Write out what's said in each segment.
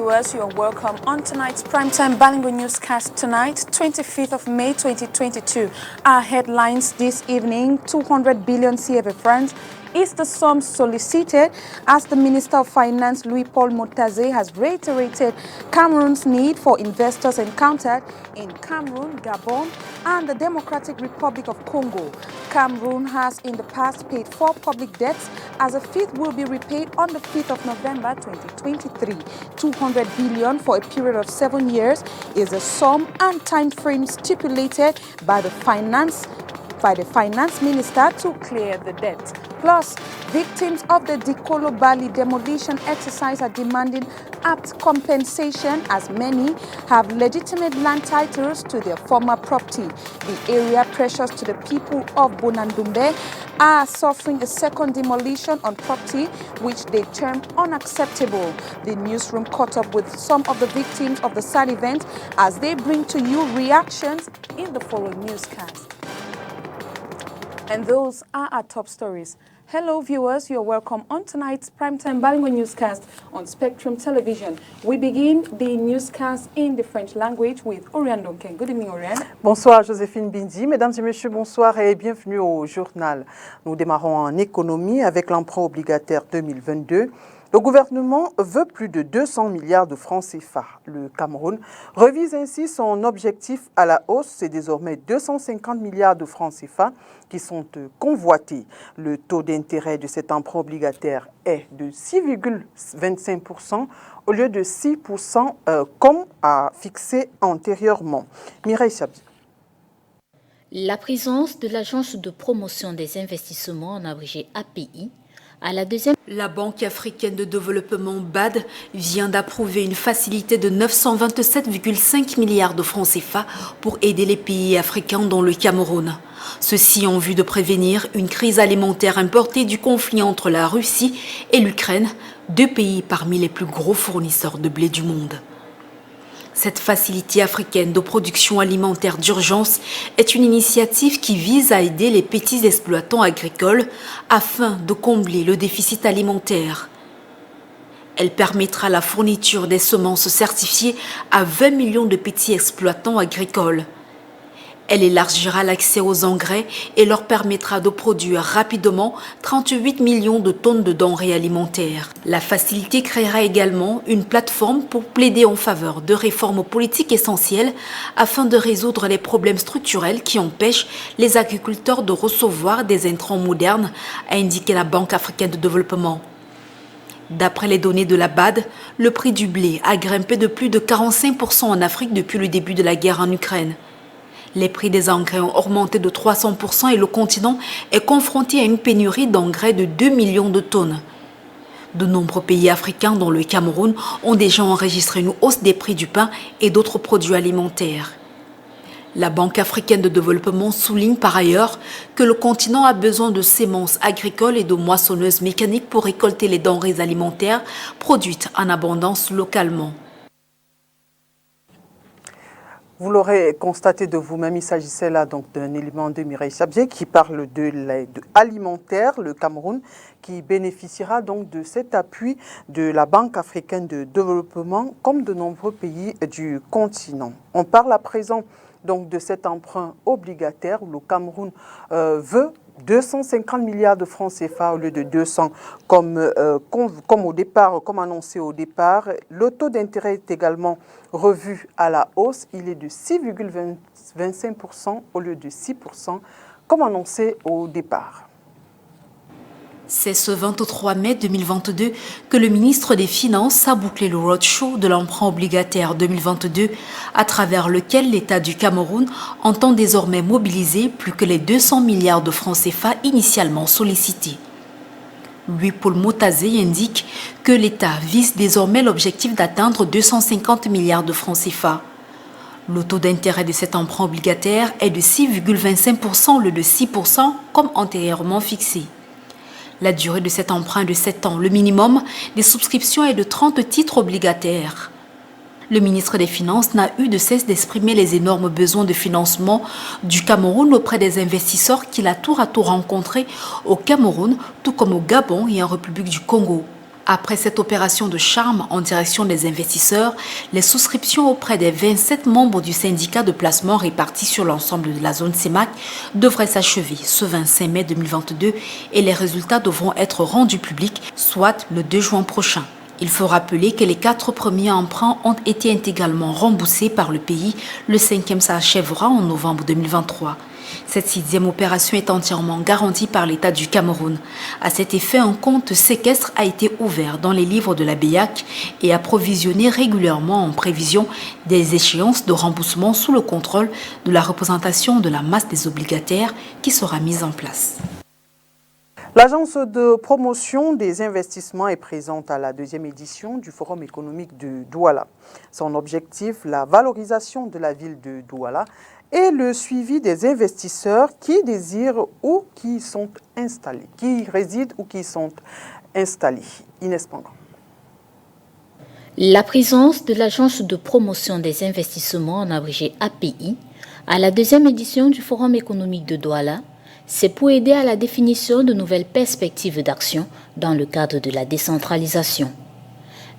viewers, you are welcome on tonight's primetime bilingual newscast tonight, 25th of May 2022. Our headlines this evening: 200 billion CFA francs is the sum solicited as the Minister of Finance, Louis-Paul Motaze, has reiterated Cameroon's need for investors encountered in Cameroon, Gabon, and the Democratic Republic of Congo. Cameroon has in the past paid 4 public debts, as a fifth will be repaid on the 5th of November 2023. 200 billion for a period of 7 years is a sum and time frame stipulated by the finance minister to clear the debt. Plus, victims of the Dikolo Bali demolition exercise are demanding apt compensation, as many have legitimate land titles to their former property. The area precious to the people of Bonandumbe are suffering a second demolition on property, which they term unacceptable. The newsroom caught up with some of the victims of the sad event as they bring to you reactions in the following newscast. And those are our top stories. Hello viewers, you're welcome on tonight's primetime bilingual newscast on Spectrum Television. We begin the newscast in the French language with Oriane Donken. Good evening, Oriane. Bonsoir Joséphine Bindi. Mesdames et messieurs, bonsoir et bienvenue au journal. Nous démarrons en économie avec l'emprunt obligataire 2022. Le gouvernement veut plus de 200 milliards de francs CFA. Le Cameroun revise ainsi son objectif à la hausse. C'est désormais 250 milliards de francs CFA qui sont convoités. Le taux d'intérêt de cet emprunt obligataire est de 6,25% au lieu de 6% comme a fixé antérieurement. Mireille Chabzi. La présence de l'Agence de promotion des investissements, en abrégé API, à la deuxième. La Banque africaine de développement BAD vient d'approuver une facilité de 927,5 milliards de francs CFA pour aider les pays africains dont le Cameroun. Ceci en vue de prévenir une crise alimentaire importée du conflit entre la Russie et l'Ukraine, 2 pays parmi les plus gros fournisseurs de blé du monde. Cette facilité africaine de production alimentaire d'urgence est une initiative qui vise à aider les petits exploitants agricoles afin de combler le déficit alimentaire. Elle permettra la fourniture des semences certifiées à 20 millions de petits exploitants agricoles. Elle élargira l'accès aux engrais et leur permettra de produire rapidement 38 millions de tonnes de denrées alimentaires. La facilité créera également une plateforme pour plaider en faveur de réformes politiques essentielles afin de résoudre les problèmes structurels qui empêchent les agriculteurs de recevoir des intrants modernes, a indiqué la Banque africaine de développement. D'après les données de la BAD, le prix du blé a grimpé de plus de 45% en Afrique depuis le début de la guerre en Ukraine. Les prix des engrais ont augmenté de 300% et le continent est confronté à une pénurie d'engrais de 2 millions de tonnes. De nombreux pays africains, dont le Cameroun, ont déjà enregistré une hausse des prix du pain et d'autres produits alimentaires. La Banque africaine de développement souligne par ailleurs que le continent a besoin de semences agricoles et de moissonneuses mécaniques pour récolter les denrées alimentaires produites en abondance localement. Vous l'aurez constaté de vous-même, il s'agissait là donc d'un élément de Mireille Chabzié qui parle de l'aide alimentaire, le Cameroun, qui bénéficiera donc de cet appui de la Banque africaine de développement comme de nombreux pays du continent. On parle à présent donc de cet emprunt obligataire où le Cameroun veut 250 milliards de francs CFA au lieu de 200 comme au départ, comme annoncé au départ. Le taux d'intérêt est également revu à la hausse. Il est de 6,25% au lieu de 6% comme annoncé au départ. C'est ce 23 mai 2022 que le ministre des Finances a bouclé le roadshow de l'emprunt obligataire 2022, à travers lequel l'État du Cameroun entend désormais mobiliser plus que les 200 milliards de francs CFA initialement sollicités. Louis-Paul Motaze indique que l'État vise désormais l'objectif d'atteindre 250 milliards de francs CFA. Le taux d'intérêt de cet emprunt obligataire est de 6,25% au lieu de 6% comme antérieurement fixé. La durée de cet emprunt est de 7 ans. Le minimum des souscriptions est de 30 titres obligataires. Le ministre des Finances n'a eu de cesse d'exprimer les énormes besoins de financement du Cameroun auprès des investisseurs qu'il a tour à tour rencontrés au Cameroun, tout comme au Gabon et en République du Congo. Après cette opération de charme en direction des investisseurs, les souscriptions auprès des 27 membres du syndicat de placement répartis sur l'ensemble de la zone CEMAC devraient s'achever ce 25 mai 2022 et les résultats devront être rendus publics, soit le 2 juin prochain. Il faut rappeler que les 4 premiers emprunts ont été intégralement remboursés par le pays. Le 5e s'achèvera en novembre 2023. Cette 6e opération est entièrement garantie par l'État du Cameroun. À cet effet, un compte séquestre a été ouvert dans les livres de la BEAC et approvisionné régulièrement en prévision des échéances de remboursement sous le contrôle de la représentation de la masse des obligataires qui sera mise en place. L'agence de promotion des investissements est présente à la 2e édition du Forum économique de Douala. Son objectif, la valorisation de la ville de Douala et le suivi des investisseurs qui désirent ou qui sont installés, qui résident ou qui sont installés. Inès Pangan. La présence de l'Agence de promotion des investissements, en abrégé API, à la 2e édition du Forum économique de Douala, c'est pour aider à la définition de nouvelles perspectives d'action dans le cadre de la décentralisation.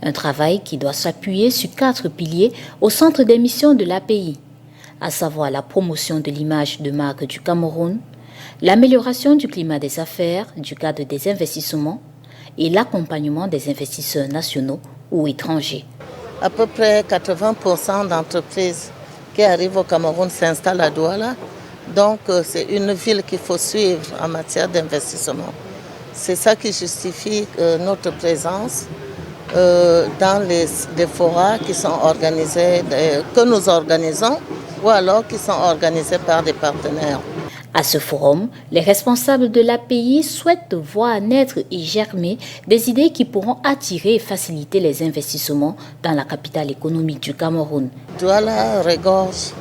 Un travail qui doit s'appuyer sur 4 piliers au centre des missions de l'API, à savoir la promotion de l'image de marque du Cameroun, l'amélioration du climat des affaires, du cadre des investissements et l'accompagnement des investisseurs nationaux ou étrangers. À peu près 80% d'entreprises qui arrivent au Cameroun s'installent à Douala. Donc c'est une ville qu'il faut suivre en matière d'investissement. C'est ça qui justifie notre présence dans les forats qui sont organisés, que nous organisons, ou alors qui sont organisés par des partenaires. À ce forum, les responsables de l'API souhaitent voir naître et germer des idées qui pourront attirer et faciliter les investissements dans la capitale économique du Cameroun. Douala regorge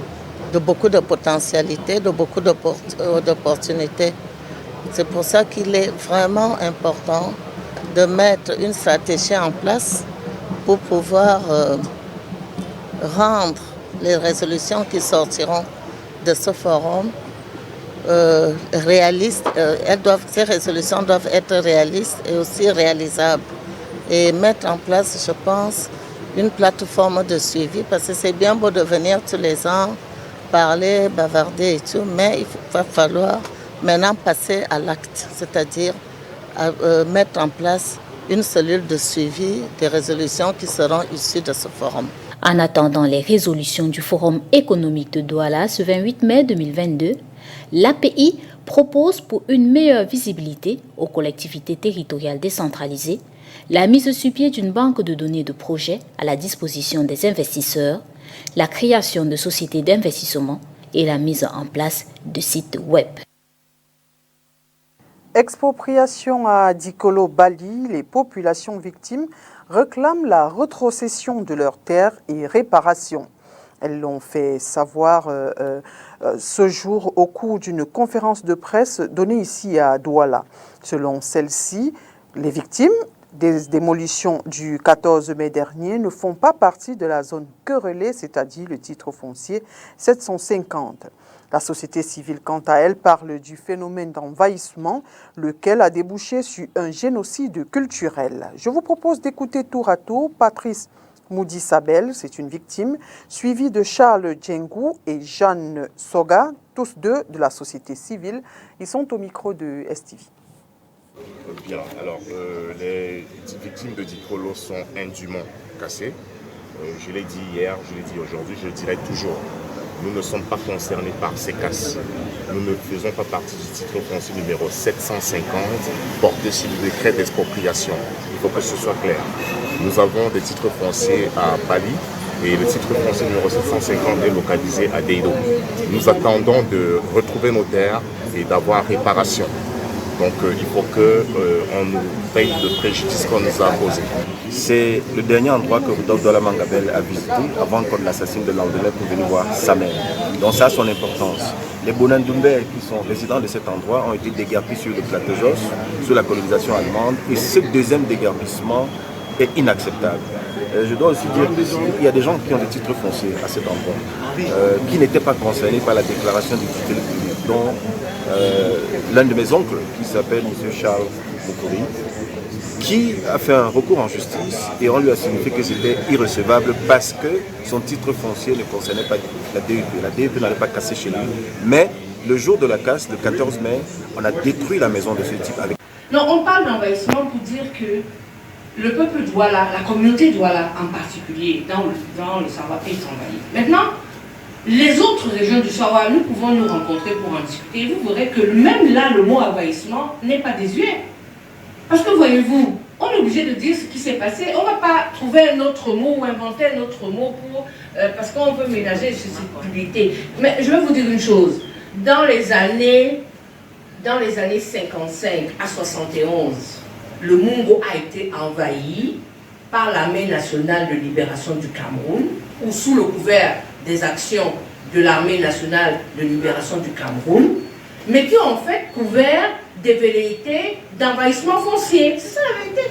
de beaucoup de potentialités, de beaucoup d'opportunités. C'est pour ça qu'il est vraiment important de mettre une stratégie en place pour pouvoir rendre les résolutions qui sortiront de ce forum réalistes. Ces résolutions doivent être réalistes et aussi réalisables. Et mettre en place, je pense, une plateforme de suivi, parce que c'est bien beau de venir tous les ans, parler, bavarder et tout, mais il va falloir maintenant passer à l'acte, c'est-à-dire mettre en place une cellule de suivi des résolutions qui seront issues de ce forum. En attendant les résolutions du Forum économique de Douala ce 28 mai 2022, l'API propose pour une meilleure visibilité aux collectivités territoriales décentralisées la mise sur pied d'une banque de données de projets à la disposition des investisseurs, la création de sociétés d'investissement et la mise en place de sites web. Expropriation à Dikolo Bali, les populations victimes réclament la rétrocession de leurs terres et réparation. Elles l'ont fait savoir ce jour au cours d'une conférence de presse donnée ici à Douala. Selon celle-ci, les victimes des démolitions du 14 mai dernier ne font pas partie de la zone querellée, c'est-à-dire le titre foncier 750. La société civile, quant à elle, parle du phénomène d'envahissement, lequel a débouché sur un génocide culturel. Je vous propose d'écouter tour à tour Patrice Moudi Sabel, c'est une victime, suivie de Charles Djengou et Jeanne Soga, tous deux de la société civile. Ils sont au micro de STV. Bien, alors les victimes de Dikolo sont indûment cassées. Je l'ai dit hier, je l'ai dit aujourd'hui, je le dirai toujours. Nous ne sommes pas concernés par ces casses. Nous ne faisons pas partie du titre foncier numéro 750 porté sur le décret d'expropriation. Il faut que ce soit clair. Nous avons des titres fonciers à Bali et le titre foncier numéro 750 est localisé à Deido. Nous attendons de retrouver nos terres et d'avoir réparation. Donc il faut qu'on nous paye le préjudice qu'on nous a causé. C'est le dernier endroit que Rudolf Douala Mangabel a visité avant qu'on l'assassine de Landelais pour venir voir sa mère. Donc ça a son importance. Les Bonandoumbe qui sont résidents de cet endroit ont été déguerpis sur le plateau Jos, sous la colonisation allemande. Et ce deuxième déguerpissement est inacceptable. Je dois aussi dire qu'il y a des gens qui ont des titres fonciers à cet endroit, qui n'étaient pas concernés par la déclaration du titre public, dont l'un de mes oncles, qui s'appelle M. Charles Moukouri, qui a fait un recours en justice et on lui a signifié que c'était irrecevable parce que son titre foncier ne concernait pas la DEP. La DEP n'allait pas casser chez lui, mais le jour de la casse, le 14 mai, on a détruit la maison de ce type. Non, on parle d'envahissement pour dire que le peuple Douala, la communauté Douala en particulier, dans le Sawa est envahi. Maintenant, les autres régions du Sawa, nous pouvons nous rencontrer pour en discuter. Et vous verrez que même là, le mot envahissement n'est pas désuet. Parce que voyez-vous, on est obligé de dire ce qui s'est passé. On ne va pas trouver un autre mot ou inventer un autre mot parce qu'on veut ménager susceptibilité. Mais je vais vous dire une chose. Dans les années 55 à 71, le Mungo a été envahi par l'armée nationale de libération du Cameroun, ou sous le couvert des actions de l'armée nationale de libération du Cameroun, mais qui ont en fait couvert des velléités d'envahissement foncier. C'est ça la vérité.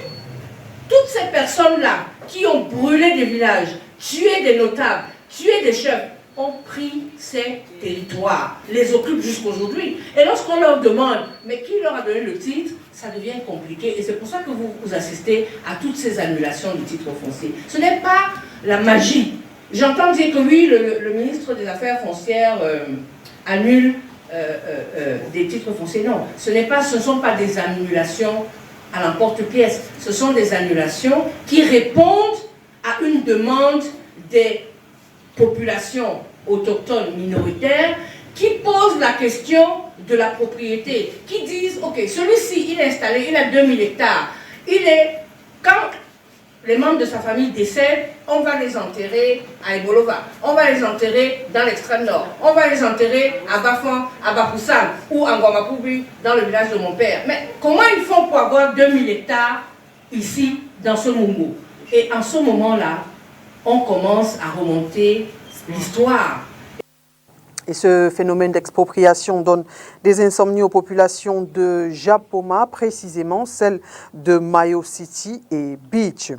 Toutes ces personnes-là qui ont brûlé des villages, tué des notables, tué des chefs, ont pris ces territoires, les occupent jusqu'aujourd'hui. Et lorsqu'on leur demande, mais qui leur a donné le titre, ça devient compliqué. Et c'est pour ça que vous assistez à toutes ces annulations du titre foncier. Ce n'est pas la magie. J'entends dire que oui, le ministre des Affaires foncières annule des titres fonciers. Non, ce ne sont pas des annulations à l'emporte-pièce. Ce sont des annulations qui répondent à une demande des populations autochtones minoritaires qui posent la question de la propriété, qui disent, ok, celui-ci, il est installé, il a 2000 hectares, quand les membres de sa famille décèdent, on va les enterrer à Ebolova, on va les enterrer dans l'extrême nord, on va les enterrer à Bafan, à Bapoussam ou à Ngwamapubi, dans le village de mon père. Mais comment ils font pour avoir 2000 hectares ici, dans ce Mungo? Et en ce moment-là, on commence à remonter l'histoire. Et ce phénomène d'expropriation donne des insomnies aux populations de Japoma, précisément celles de Mayo City et Beach.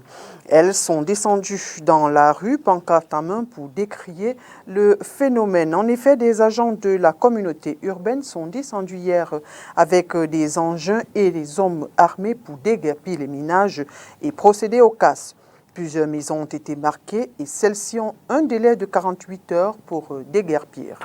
Elles sont descendues dans la rue, pancarte en main, pour décrier le phénomène. En effet, des agents de la communauté urbaine sont descendus hier avec des engins et des hommes armés pour déguerpir les ménages et procéder aux casses. Plusieurs maisons ont été marquées et celles-ci ont un délai de 48 heures pour déguerpir.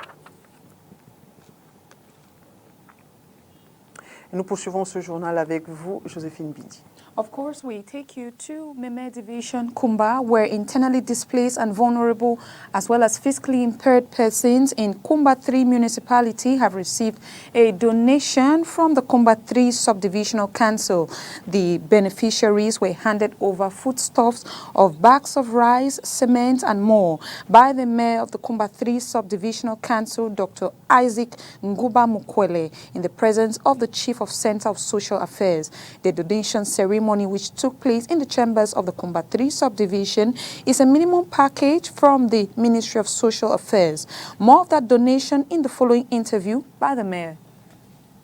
Nous poursuivons ce journal avec vous, Joséphine Bidi. Of course, we take you to Meme Division, Kumba, where internally displaced and vulnerable, as well as physically impaired persons in Kumba 3 municipality have received a donation from the Kumba 3 Subdivisional Council. The beneficiaries were handed over foodstuffs of bags of rice, cement, and more by the mayor of the Kumba 3 Subdivisional Council, Dr. Isaac Nguba Mukwele, in the presence of the Chief of Center of Social Affairs. The donation ceremony, which took place in the chambers of the Kumba 3 subdivision, is a minimum package from the Ministry of Social Affairs. More of that donation in the following interview by the mayor.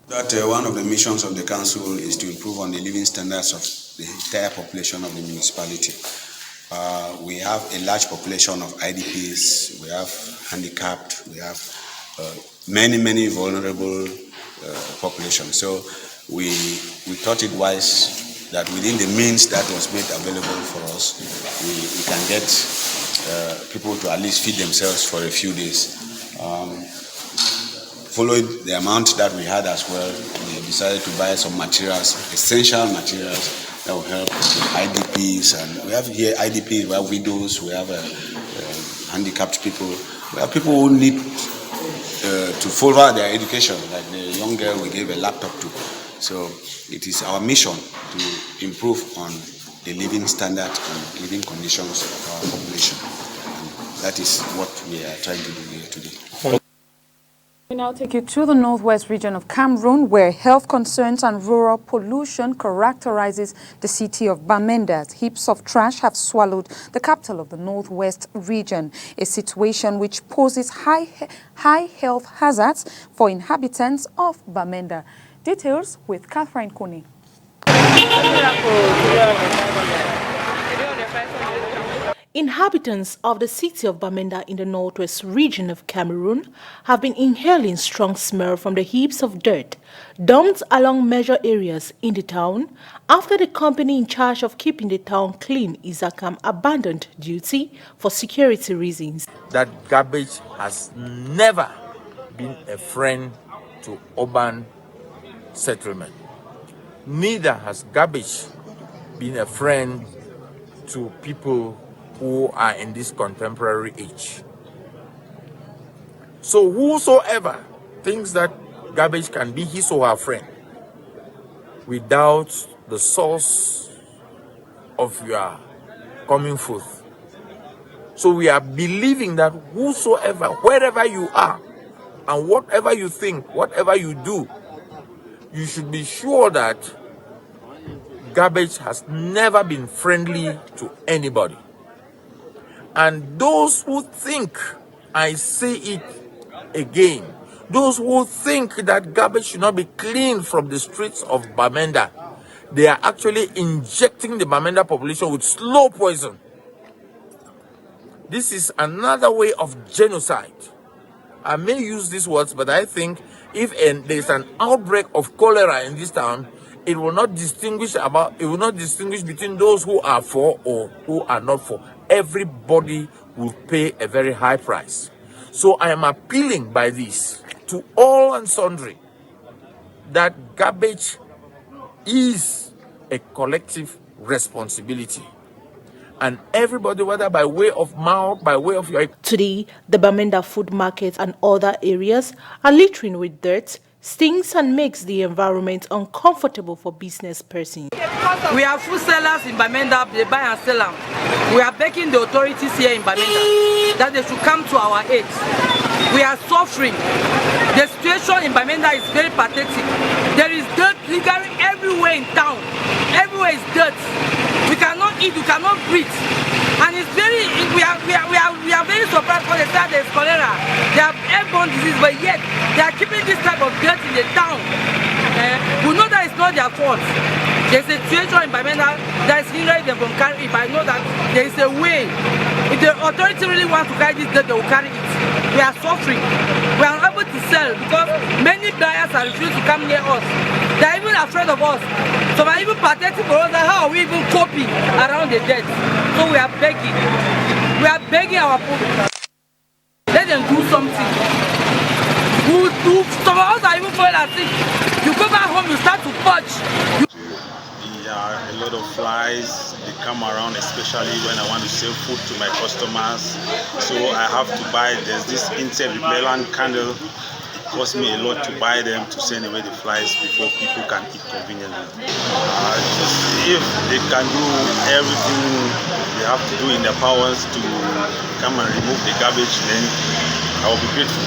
That one of the missions of the council is to improve on the living standards of the entire population of the municipality. We have a large population of IDPs, we have handicapped, we have many vulnerable populations. So we thought it wise that within the means that was made available for us, we can get people to at least feed themselves for a few days. Following the amount that we had as well, we decided to buy some materials, essential materials that will help IDPs. And we have here IDPs, we have widows, we have handicapped people, we have people who need to further their education, like the young girl we gave a laptop to. So it is our mission to improve on the living standard and living conditions of our population. And that is what we are trying to do here today. We now take you to the northwest region of Cameroon, where health concerns and rural pollution characterizes the city of Bamenda. Heaps of trash have swallowed the capital of the northwest region, a situation which poses high health hazards for inhabitants of Bamenda. Details with Catherine Kone. Inhabitants of the city of Bamenda in the northwest region of Cameroon have been inhaling strong smell from the heaps of dirt dumped along major areas in the town after the company in charge of keeping the town clean, Isakam, abandoned duty for security reasons. That garbage has never been a friend to urban settlement. Neither has garbage been a friend to people who are in this contemporary age. So whosoever thinks that garbage can be his or her friend without the source of your coming forth. So we are believing that whosoever, wherever you are, and whatever you think, whatever you do, you should be sure that garbage has never been friendly to anybody. And those who think, I say it again, those who think that garbage should not be cleaned from the streets of Bamenda, they are actually injecting the Bamenda population with slow poison. This is another way of genocide. I may use these words, but I think if there is an outbreak of cholera in this town, it will not distinguish between those who are for or who are not for. Everybody will pay a very high price. So I am appealing by this to all and sundry that garbage is a collective responsibility. And everybody, whether by way of mouth, by way of your... Today, the Bamenda food market and other areas are littering with dirt, stinks and makes the environment uncomfortable for business persons. We have food sellers in Bamenda, they buy and sell them. We are begging the authorities here in Bamenda that they should come to our aid. We are suffering. The situation in Bamenda is very pathetic. There is dirt literally everywhere in town. Everywhere is dirt. We cannot eat, we cannot breathe. And it's very, we are very surprised when they say there's cholera. They have airborne disease, but yet they are keeping this type of dirt in the town. We know that it's not their fault. There's a situation in Bamenda that is hindering them from carrying it, but I know that there is a way. If the authority really wants to carry this dirt, they will carry it. We are suffering. We are unable to sell because many buyers are refusing to come near us. They are even afraid of us. So we are even pathetic for us that how are we even coping around the dirt. So we are begging. We are begging our people. Let them do something. Some of us are even falling asleep. You go back home, you start to purge. There are a lot of flies. They come around, especially when I want to sell food to my customers. So I have to buy. There's this insect repellent candle. It costs me a lot to buy them to send away the flies before people can eat conveniently. If they can do everything they have to do in their powers to come and remove the garbage, then I will be grateful.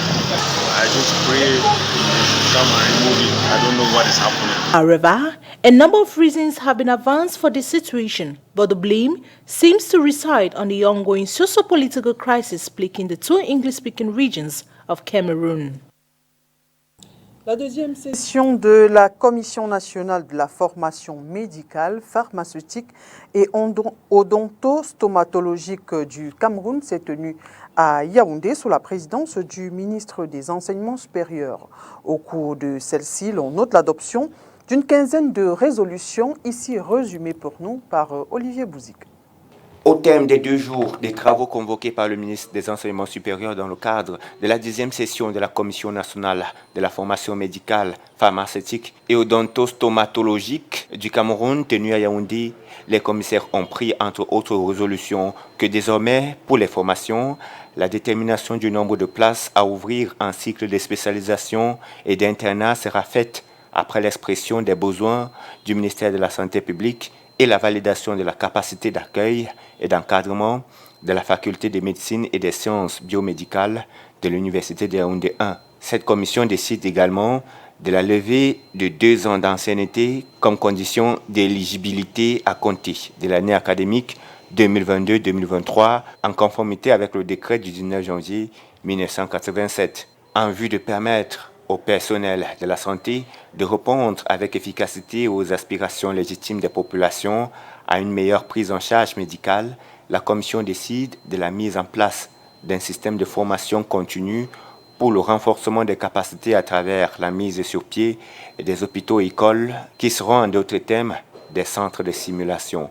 I just pray to come and remove it. I don't know what is happening. However, a number of reasons have been advanced for this situation, but the blame seems to reside on the ongoing socio-political crisis plaguing the two English-speaking regions of Cameroon. La deuxième session de la Commission nationale de la formation médicale, pharmaceutique et odontostomatologique du Cameroun s'est tenue à Yaoundé sous la présidence du ministre des Enseignements supérieurs. Au cours de celle-ci, l'on note l'adoption d'une quinzaine de résolutions, ici résumées pour nous par Olivier Bouzik. Au terme des 2 jours des travaux convoqués par le ministre des Enseignements supérieurs dans le cadre de la 10e session de la Commission nationale de la formation médicale, pharmaceutique et odontostomatologique du Cameroun tenue à Yaoundé, les commissaires ont pris entre autres résolutions que désormais, pour les formations, la détermination du nombre de places à ouvrir en cycle de spécialisation et d'internat sera faite après l'expression des besoins du ministère de la Santé publique et la validation de la capacité d'accueil et d'encadrement de la faculté de médecine et des sciences biomédicales de l'Université de Yaoundé 1. Cette commission décide également de la levée de 2 ans d'ancienneté comme condition d'éligibilité à compter de l'année académique 2022-2023 en conformité avec le décret du 19 janvier 1987 en vue de permettre au personnel de la santé de répondre avec efficacité aux aspirations légitimes des populations à une meilleure prise en charge médicale la Commission décide de la mise en place d'un système de formation continue pour le renforcement des capacités à travers la mise sur pied des hôpitaux et écoles qui seront en d'autres termes des centres de simulation.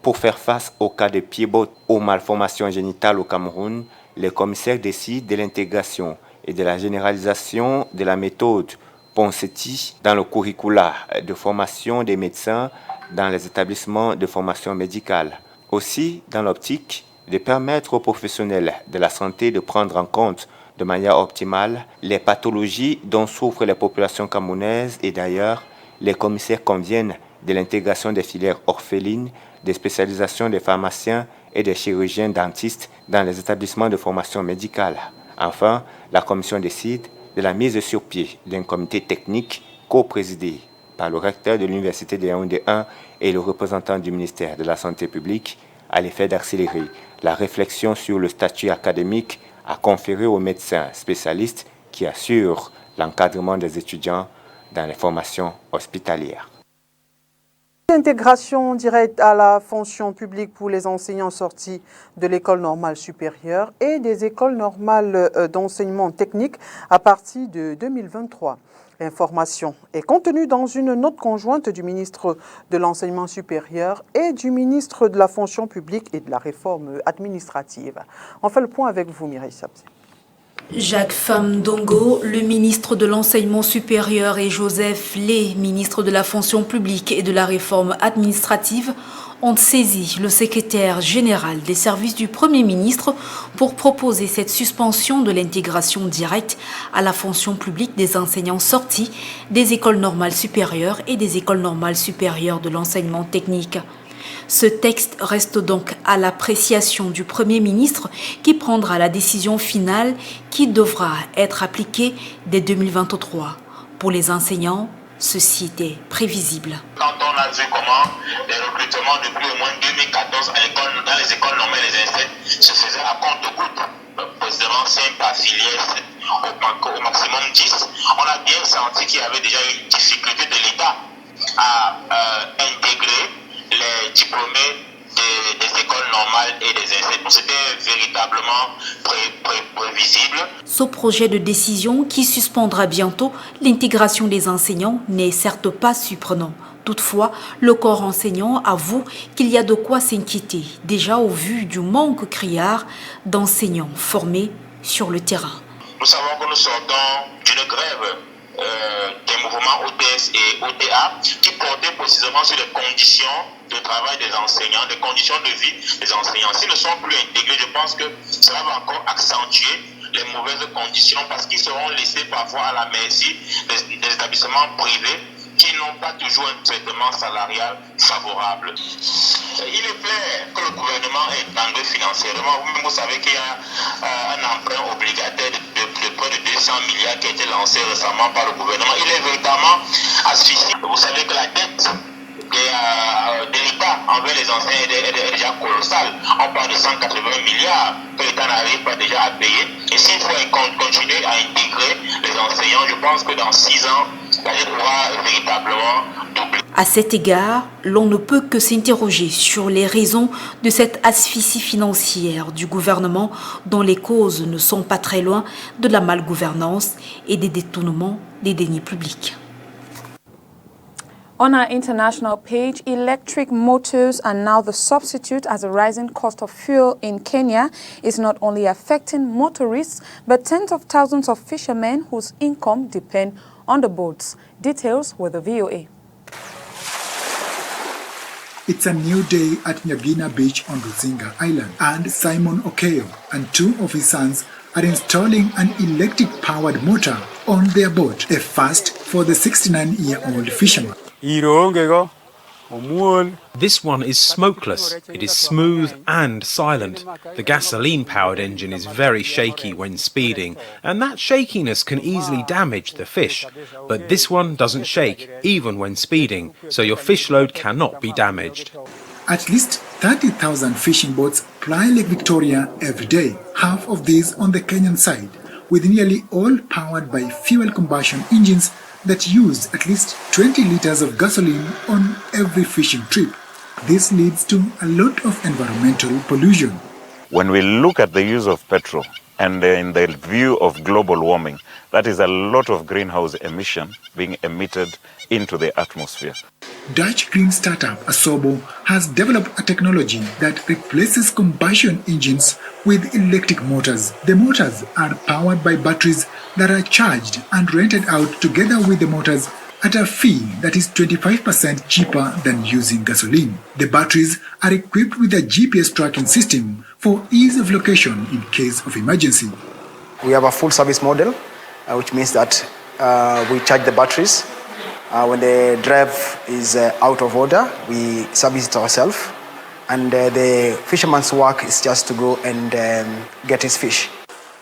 Pour faire face au cas de Pied-Bot aux malformations génitales au Cameroun, les commissaires décident de l'intégration et de la généralisation de la méthode Ponseti dans le curricula de formation des médecins dans les établissements de formation médicale. Aussi, dans l'optique de permettre aux professionnels de la santé de prendre en compte de manière optimale les pathologies dont souffrent les populations camerounaises et d'ailleurs, les commissaires conviennent de l'intégration des filières orphelines, des spécialisations des pharmaciens et des chirurgiens dentistes dans les établissements de formation médicale. Enfin, la commission décide de la mise sur pied d'un comité technique co-présidé par le recteur de l'Université de Yaoundé 1 et le représentant du ministère de la Santé publique à l'effet d'accélérer la réflexion sur le statut académique à conférer aux médecins spécialistes qui assurent l'encadrement des étudiants dans les formations hospitalières. L'intégration directe à la fonction publique pour les enseignants sortis de l'école normale supérieure et des écoles normales d'enseignement technique à partir de 2023. L'information est contenue dans une note conjointe du ministre de l'Enseignement supérieur et du ministre de la Fonction publique et de la Réforme administrative. On fait le point avec vous, Mireille Sabzé. Jacques Famdongo, le ministre de l'Enseignement supérieur, et Joseph Lé, ministre de la Fonction publique et de la Réforme administrative, ont saisi le secrétaire général des services du Premier ministre pour proposer cette suspension de l'intégration directe à la fonction publique des enseignants sortis des écoles normales supérieures et des écoles normales supérieures de l'enseignement technique. Ce texte reste donc à l'appréciation du Premier ministre qui prendra la décision finale qui devra être appliquée dès 2023. Pour les enseignants, ceci était prévisible. Quand on a vu comment les recrutements depuis au moins 2014 dans les écoles normales et les INSET se faisaient à compte-gouttes, précisément 5 par filière, au maximum 10, on a bien senti qu'il y avait déjà une difficulté de l'État à intégrer les diplômés des écoles normales et des INSET. C'était véritablement prévisible. Ce projet de décision qui suspendra bientôt l'intégration des enseignants n'est certes pas surprenant. Toutefois, le corps enseignant avoue qu'il y a de quoi s'inquiéter, déjà au vu du manque criard d'enseignants formés sur le terrain. Nous savons que nous sortons d'une grève des mouvements OTS et OTA qui portaient précisément sur les conditions de travail des enseignants, les conditions de vie des enseignants. S'ils ne sont plus intégrés, je pense que cela va encore accentuer les mauvaises conditions parce qu'ils seront laissés parfois à la merci des établissements privés qui n'ont pas toujours un traitement salarial favorable. Il est clair que le gouvernement est engagé financièrement. Vous savez qu'il y a un emprunt obligataire de près de 200 milliards qui a été lancé récemment par le gouvernement. Il est véritablement asphyxié. Vous savez que la dette de l'État envers les enseignants est déjà colossale. On parle de 180 milliards que l'État n'arrive pas déjà à payer. Et s'il faut continuer à intégrer les enseignants, je pense que dans 6 ans, la dette pourra véritablement doubler. À cet égard, l'on ne peut que s'interroger sur les raisons de cette asphyxie financière du gouvernement dont les causes ne sont pas très loin de la malgouvernance et des détournements des deniers publics. On our international page, electric motors are now the substitute as the rising cost of fuel in Kenya is not only affecting motorists, but tens of thousands of fishermen whose income depend on the boats. Details with the VOA. It's a new day at Nyagina Beach on Rusinga Island, and Simon Okeyo and 2 of his sons are installing an electric-powered motor on their boat, a first for the 69-year-old fisherman. This one is smokeless. It is smooth and silent. The gasoline-powered engine is very shaky when speeding, and that shakiness can easily damage the fish. But this one doesn't shake, even when speeding, so your fish load cannot be damaged. At least 30,000 fishing boats ply Lake Victoria every day, half of these on the Kenyan side, with nearly all powered by fuel combustion engines that use at least 20 liters of gasoline on every fishing trip. This leads to a lot of environmental pollution. When we look at the use of petrol and in the view of global warming, that is a lot of greenhouse emission being emitted into the atmosphere. Dutch green startup Asobo has developed a technology that replaces combustion engines with electric motors. The motors are powered by batteries that are charged and rented out together with the motors at a fee that is 25% cheaper than using gasoline. The batteries are equipped with a GPS tracking system for ease of location in case of emergency. We have a full service model, which means that we charge the batteries. When the drive is out of order, we service it ourselves. And the fisherman's work is just to go and get his fish.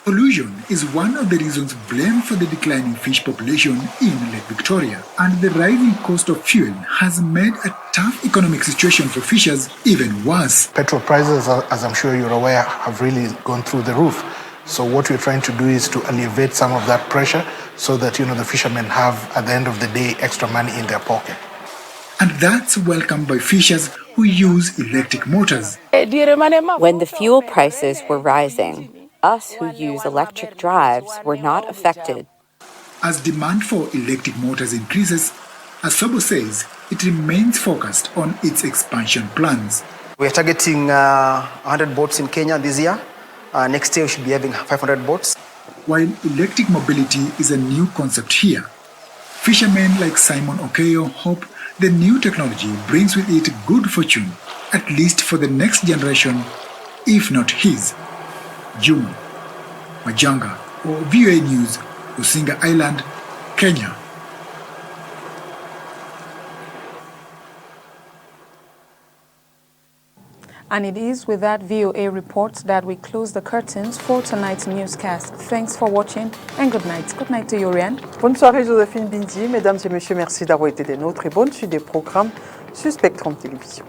Pollution is one of the reasons blamed for the declining fish population in Lake Victoria, and the rising cost of fuel has made a tough economic situation for fishers even worse. Petrol prices, as I'm sure you're aware, have really gone through the roof. So what we're trying to do is to alleviate some of that pressure so that, the fishermen have, at the end of the day, extra money in their pocket. And that's welcomed by fishers who use electric motors. When the fuel prices were rising, us who use electric drives were not affected. As demand for electric motors increases, Asobo says it remains focused on its expansion plans. We're targeting 100 boats in Kenya this year. Next year we should be having 500 boats. While electric mobility is a new concept here, fishermen like Simon Okeyo hope the new technology brings with it good fortune, at least for the next generation, if not his. Juma Majanga, or VOA News, Rusinga Island, Kenya. And it is with that VOA report that we close the curtains for tonight's newscast. Thanks for watching and good night. Good night to you, Rian. Bonne soirée, Joséphine Bindi. Mesdames et messieurs, merci d'avoir été des nôtres et bonne suite des programmes sur Spectrum Télévision.